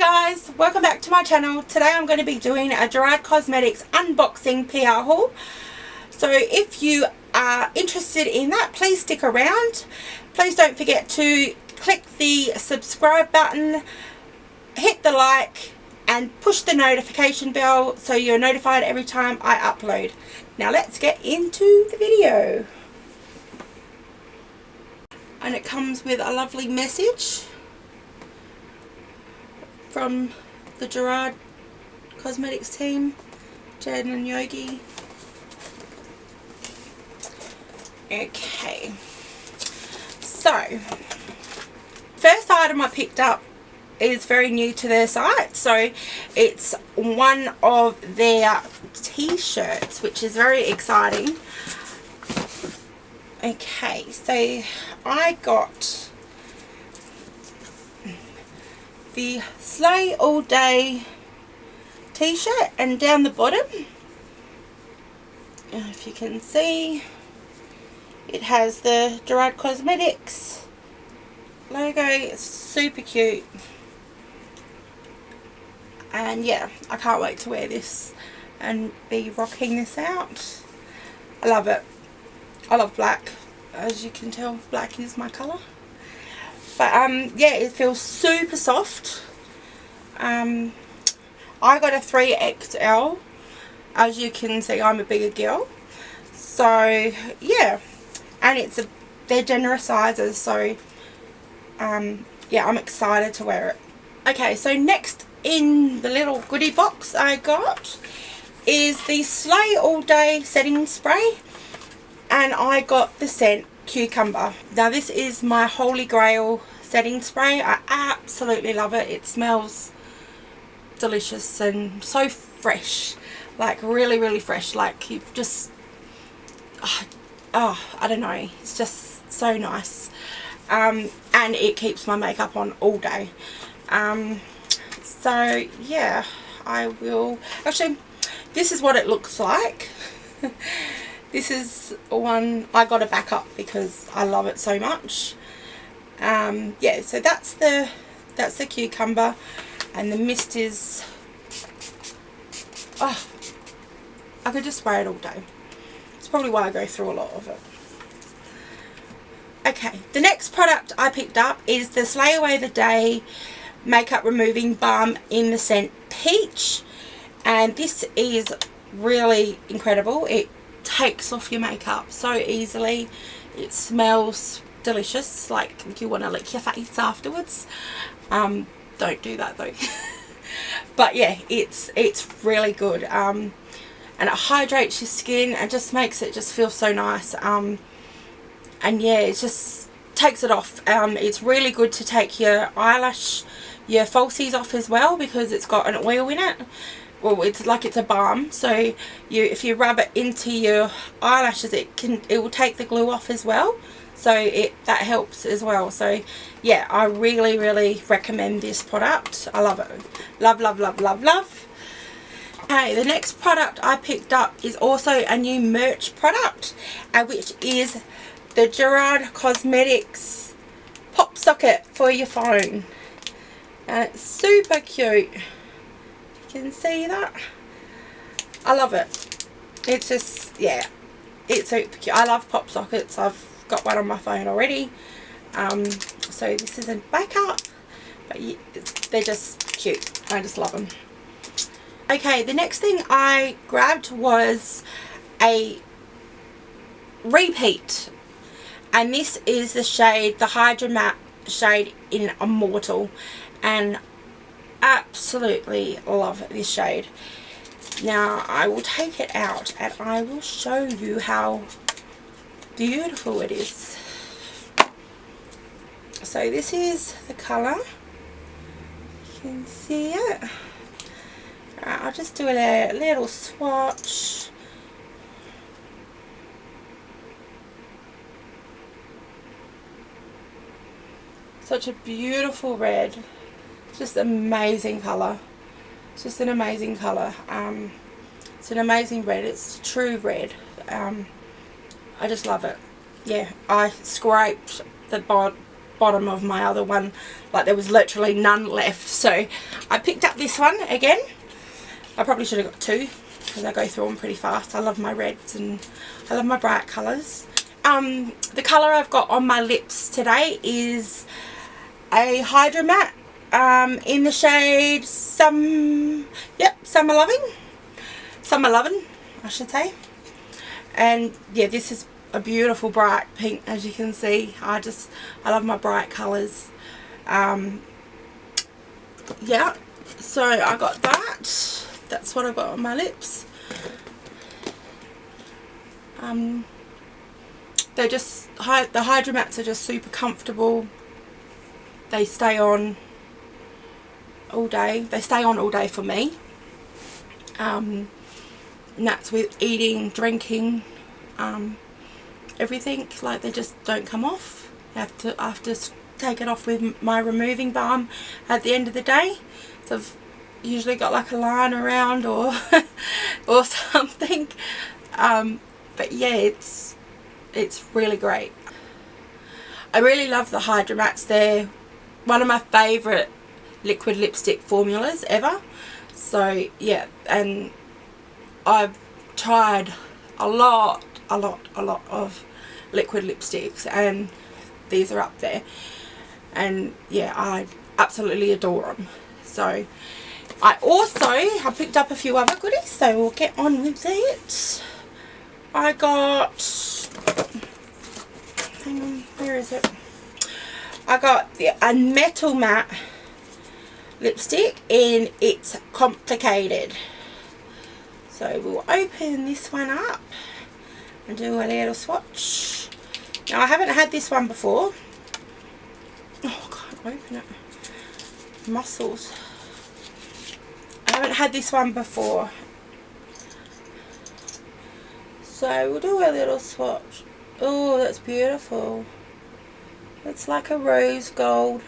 guys, welcome back to my channel. Today I'm going to be doing a Gerard Cosmetics unboxing PR haul. So if you are interested in that, please stick around. Please don't forget to click the subscribe button, hit the like and push the notification bell so you're notified every time I upload. Now let's get into the video. And it comes with a lovely message from the Gerard Cosmetics team, Jen and Yogi. Okay, so first item I picked up is very new to their site, so it's one of their t-shirts, which is very exciting. Okay, so I got the Slay All Day t-shirt, and down the bottom, if you can see, it has the Gerard Cosmetics logo. It's super cute, and yeah, I can't wait to wear this and be rocking this out. I love it. I love black, as you can tell, black is my colour. But yeah, it feels super soft. I got a 3XL. As you can see, I'm a bigger girl. So yeah, and they're generous sizes. So yeah, I'm excited to wear it. Okay, so next in the little goodie box I got is the Slay All Day setting spray, and I got the scent Cucumber. Now this is my holy grail setting spray. I absolutely love it. It smells delicious and so fresh, like really fresh, like you've just oh, I don't know, it's just so nice. And it keeps my makeup on all day. So yeah, I will actually, this is what it looks like. This is one I got a backup because I love it so much. Yeah, so that's the Cucumber, and the mist is, oh, I could just spray it all day. It's probably why I go through a lot of it. Okay, the next product I picked up is the Slay Away the Day makeup removing balm in the scent Peach, and this is really incredible. It takes off your makeup so easily. It smells delicious, like you want to lick your face afterwards. Don't do that though. But yeah, it's really good, and it hydrates your skin and just makes it just feel so nice. And yeah, it just takes it off. It's really good to take your eyelash, your falsies off as well, because it's got an oil in it. Well, it's like it's a balm, so if you rub it into your eyelashes, it will take the glue off as well, so that helps as well. So yeah, I really recommend this product. I love it. Love. Okay, the next product I picked up is also a new merch product, which is the Gerard Cosmetics pop socket for your phone, and it's super cute. You can see that. I love it. It's just, yeah, it's super cute. I love pop sockets. I've got one on my phone already. So this is a backup, but they're just cute. I just love them. Okay, the next thing I grabbed was a repeat, and this is the shade, the Hydra Matte shade in Immortal, and absolutely love this shade. Now I will take it out and I will show you how beautiful it is. So this is the colour, you can see it. Right, I'll just do a little swatch. Such a beautiful red. Just amazing colour. It's just an amazing colour. It's an amazing red. It's true red. I just love it. Yeah, I scraped the bottom of my other one. Like there was literally none left. So I picked up this one again. I probably should have got two because I go through them pretty fast. I love my reds and I love my bright colours. The colour I've got on my lips today is a Hydra Matte in the shade Summer Lovin', I should say. And yeah, this is a beautiful bright pink, as you can see. I love my bright colours. Yeah, so I got that. That's what I got on my lips. They're just, the Hydra Mattes are just super comfortable. They stay on all day. They stay on all day for me. And that's with eating, drinking, everything. Like they just don't come off. I have to take it off with my removing balm at the end of the day. So I've usually got like a line around or or something. But yeah, it's really great. I really love the Hydra Mattes. They're one of my favourite liquid lipstick formulas ever. So yeah, and I've tried a lot of liquid lipsticks and these are up there. And yeah, I absolutely adore them. So I also have picked up a few other goodies, so we'll get on with it. I got, hang on, where is it? I got a Metal Matte lipstick in It's Complicated. So we'll open this one up and do a little swatch. Now I haven't had this one before. Oh, I can't open it. Muscles. I haven't had this one before. So we'll do a little swatch. Oh, that's beautiful. It's like a rose gold,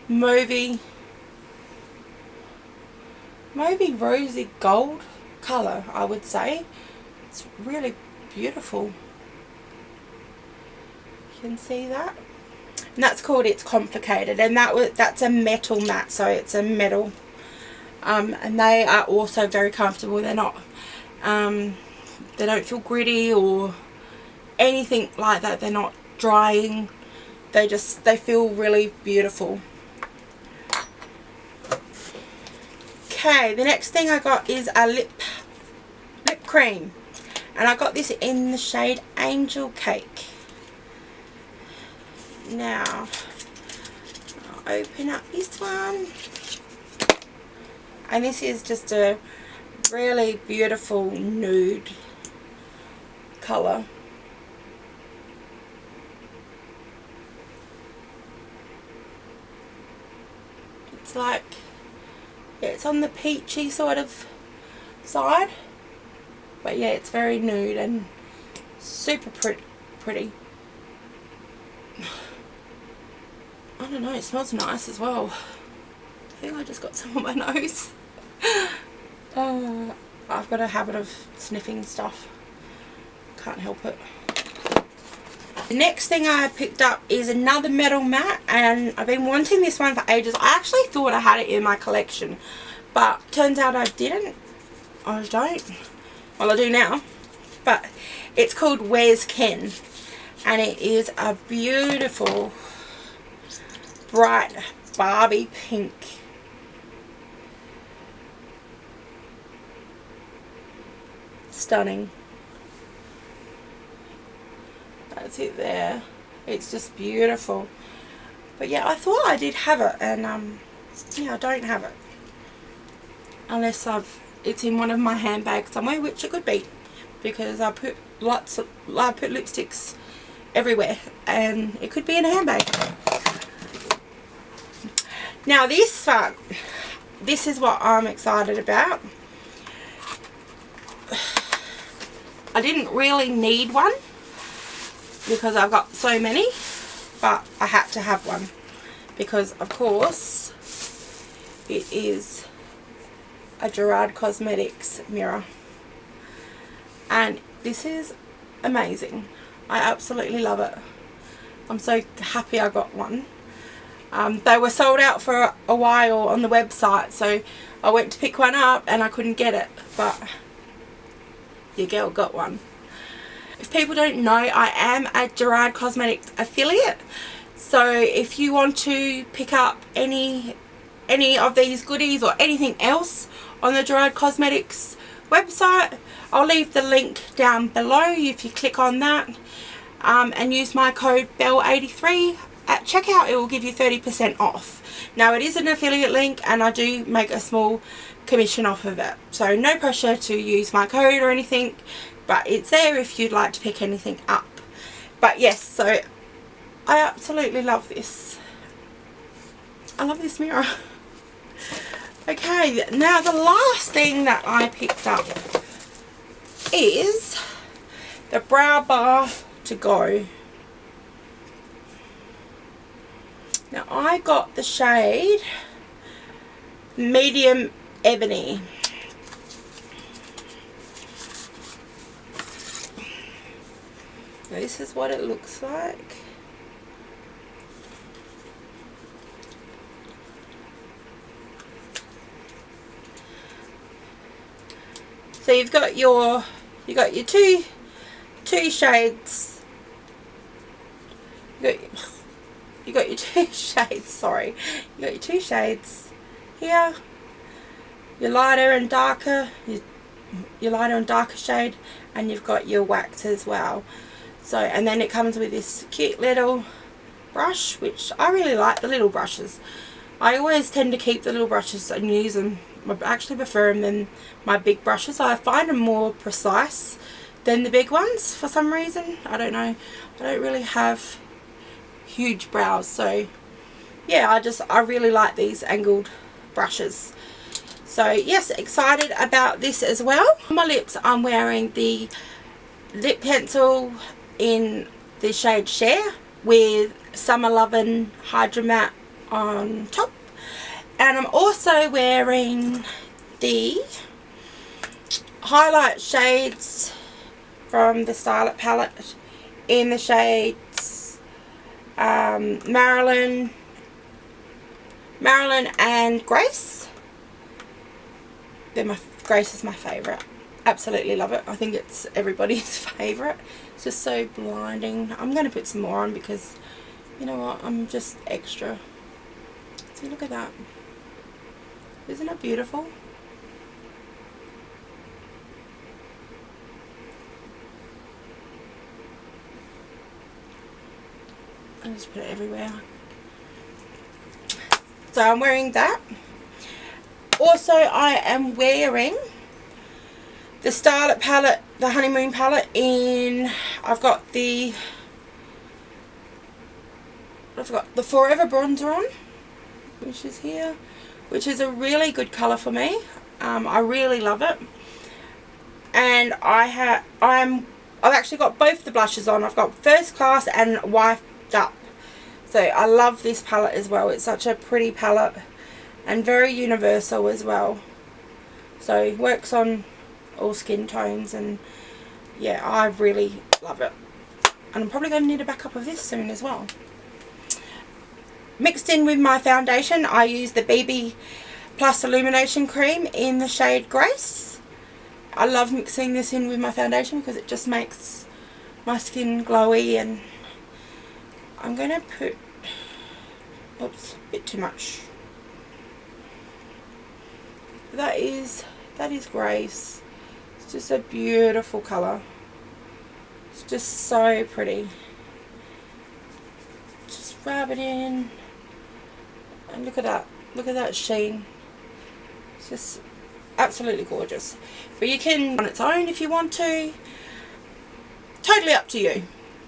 mauvey rosy gold colour, I would say. It's really beautiful. You can see that. And that's called It's Complicated, and that's a metal matte, so it's a metal. And they are also very comfortable. They're not they don't feel gritty or anything like that. They're not drying. They feel really beautiful. Okay, the next thing I got is a lip cream, and I got this in the shade Angel Cake. Now I'll open up this one, and this is just a really beautiful nude colour. It's like, yeah, it's on the peachy sort of side, but yeah, it's very nude and super pretty. I don't know, it smells nice as well. I think I just got some on my nose. I've got a habit of sniffing stuff. Can't help it. The next thing I picked up is another metal matte, and I've been wanting this one for ages. I actually thought I had it in my collection, but turns out I didn't. I don't. Well, I do now. But it's called Where's Ken, and it is a beautiful bright Barbie pink. Stunning. That's it there. It's just beautiful. But yeah, I thought I did have it, and yeah, I don't have it unless it's in one of my handbags somewhere, which it could be, because I put lipsticks everywhere, and it could be in a handbag. Now this one, this is what I'm excited about. I didn't really need one because I've got so many, but I had to have one because, of course, it is a Gerard Cosmetics mirror, and this is amazing. I absolutely love it. I'm so happy I got one. They were sold out for a while on the website, so I went to pick one up and I couldn't get it, but your girl got one. If people don't know, I am a Gerard Cosmetics affiliate, so if you want to pick up any of these goodies or anything else on the Gerard Cosmetics website, I'll leave the link down below. If you click on that and use my code Belle83 at checkout, it will give you 30% off. Now, it is an affiliate link and I do make a small commission off of it, so no pressure to use my code or anything, but it's there if you'd like to pick anything up. But yes, so I absolutely love this. I love this mirror. Okay, now the last thing that I picked up is the Brow Bar to Go. Now, I got the shade Medium Ebony. Now, this is what it looks like. So you've got your two shades. You got your two shades. Sorry, you got your two shades here. Your lighter and darker, your lighter and darker shade, and you've got your wax as well. So, and then it comes with this cute little brush, which I really like the little brushes. I always tend to keep the little brushes and use them. I actually prefer them than my big brushes. I find them more precise than the big ones for some reason. I don't know. I don't really have huge brows, so yeah, I really like these angled brushes. So yes, excited about this as well. On my lips, I'm wearing the lip pencil in the shade Share with Summer Lovin' Hydra Matte on top. And I'm also wearing the highlight shades from the Style It palette in the shades Marilyn and Grace. Grace is my favourite. Absolutely love it. I think it's everybody's favourite. It's just so blinding. I'm going to put some more on because, you know what, I'm just extra. See, look at that. Isn't it beautiful? I just put it everywhere. So I'm wearing that. Also, I am wearing the Style It palette, the Honeymoon palette in, I've got the Forever bronzer on, which is here, which is a really good colour for me. I really love it. And I've actually got both the blushes on. I've got First Class and Wiped Up. So I love this palette as well. It's such a pretty palette and very universal as well. So it works on all skin tones, and yeah, I really love it. And I'm probably going to need a backup of this soon as well. Mixed in with my foundation, I use the BB Plus Illuminating Cream in the shade Grace. I love mixing this in with my foundation because it just makes my skin glowy. And I'm going to put, oops, a bit too much. That is Grace. It's just a beautiful colour. It's just so pretty. Just rub it in. And look at that sheen. It's just absolutely gorgeous. But you can on its own if you want to. Totally up to you.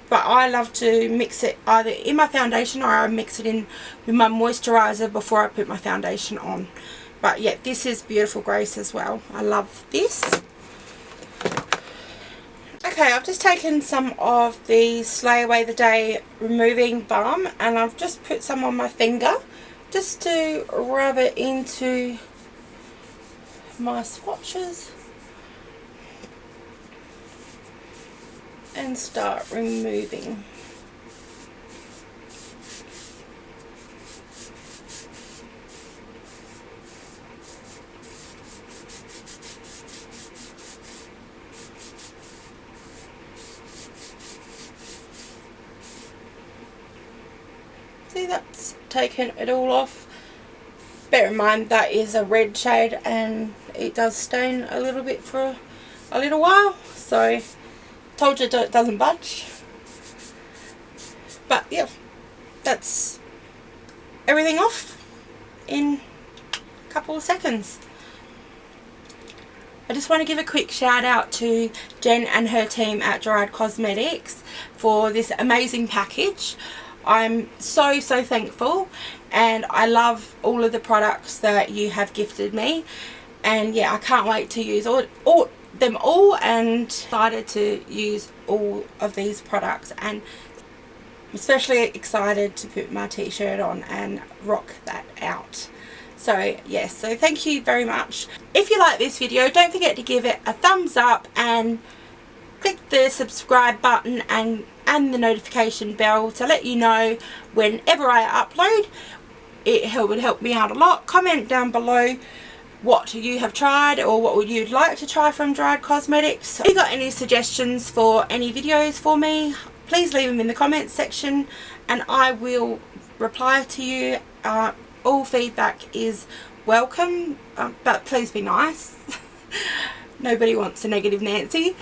But I love to mix it either in my foundation, or I mix it in with my moisturiser before I put my foundation on. But yeah, this is beautiful Grace as well. I love this. Okay, I've just taken some of the Slay Away the Day removing balm, and I've just put some on my finger just to rub it into my swatches and start removing. that's taken it all off. Bear in mind that is a red shade and it does stain a little bit for a little while, so told you it doesn't budge. But yeah, that's everything off in a couple of seconds. I just want to give a quick shout out to Jen and her team at Gerard Cosmetics for this amazing package. I'm so thankful, and I love all of the products that you have gifted me, and yeah, I can't wait to use them all, and excited to use all of these products, and I'm especially excited to put my t-shirt on and rock that out. So yes, so thank you very much. If you like this video, don't forget to give it a thumbs up and click the subscribe button and the notification bell to let you know whenever I upload. It would help me out a lot. Comment down below what you have tried or what would you like to try from Gerard Cosmetics. If you got any suggestions for any videos for me, please leave them in the comments section and I will reply to you. All feedback is welcome, but please be nice. Nobody wants a negative Nancy.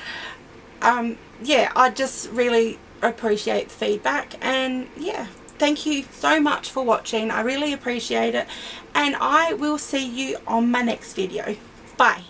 Yeah, I just really appreciate the feedback, and yeah, thank you so much for watching. I really appreciate it, and I will see you on my next video. Bye.